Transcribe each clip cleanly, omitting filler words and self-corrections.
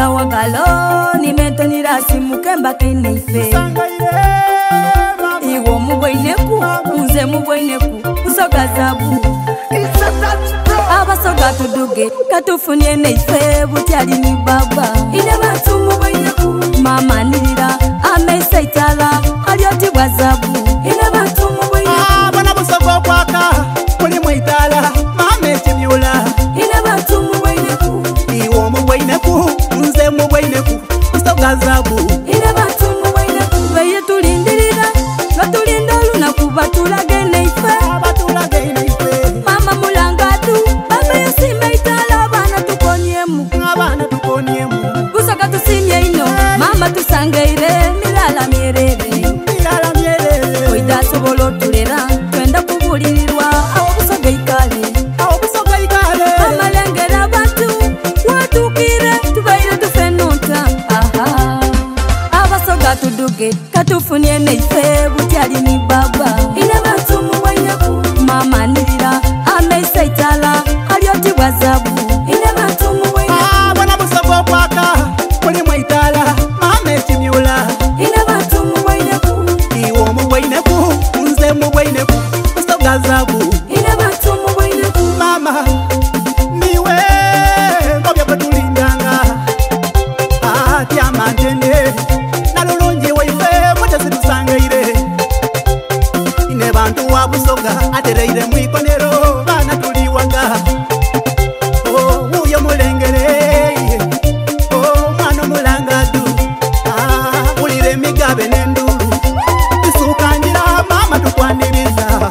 Kawagalo ni mentoni rasi mukemba kineife Iwo mubwaineku, unze mubwaineku, usoga zabu Abasoga tuduge, katufunie neife, butyali ni baba Ine batu mubwaineku, mama nirira, ameisa itala, alioti wazabu Ine batu mubwaineku Bana busogo kwaka, kuli mwitala, mame chimyula Ine batu mubwaineku Iwo mubwaineku, unze mubwaineku, usoga zabu Ine batu mubwaineku, beye tulindirira Batulinda lunaku batulage neife Mama mulangatu, baba yasime itala Bana tukonyemu Busoga tusimye ino, mama tusangeire Milala mierere Oida sobolo tulera, twenda kubulirirwa Awo busoga ikale Mama lengera batu, watukire Tubaire tufenota Abasoga tuduge, katufunie neife Butyali ni baba Ine batu mubwaineku Mama nirira, ameisa itala Alioti wazabu Ine batu mubwaineku Bana busogo kwaka, kuli mwitala, mame chimyula Ine batu mubwaineku Iwo mubwaineku, unze mubwaineku, usoga zabu Ine batu mubwaineku Mama, niwe, ngobya kutulindanga Tiama ntende, nalulungi waife, moja situsangeire Ine bantu wabusoga, atereire mwikonero, bana tuliwanga Uyo mulengere, mwana mulangadu Ulire migabe nendulu, isukanjira mama tukwaniriza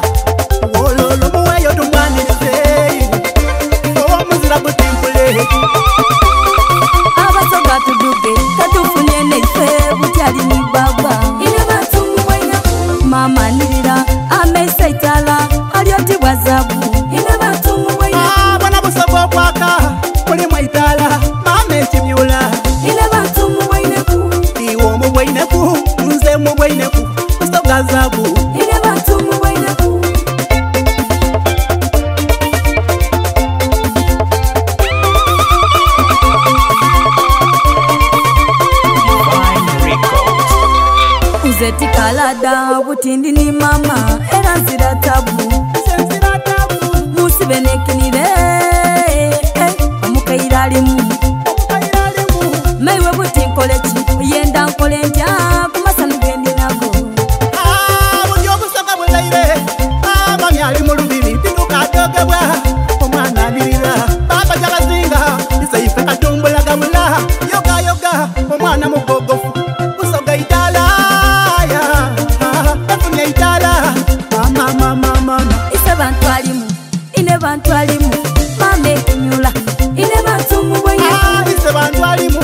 Ololo muweyo tumwanirize, muzira kutimpule Abasoga tuduge, katufunie neife Butyali ni baba Ine batu mubwaineku Mama nirira, ameisa itala Alioti wazabu Ine batu mubwaineku Bana busogo kwaka, kuli mwitala, mame chimyula Ine batu mubwaineku Iwo mubwaineku, nze mubwaineku, usoga zabu Ine batu mubwaineku Uzeti kalada, butindi ni mama Era nzira tabu Musibe nekinire Omukaira alimu Meiwe buti nkolechi Oyenda nkole ntya Kumasanu gendi nago Bulyo busoga bwelaire, mami ali mu lubiri Titukadogebwa, omwana alirira Baba jalazinga, isaife katumbula gabula Yoga yoga, omwana mugogofu Busoga itala, efunye itala Mama Ise bantu alimu Ine bantu alimu Mame kinyula Ine bantu mubwaineku Ise bantu alimu,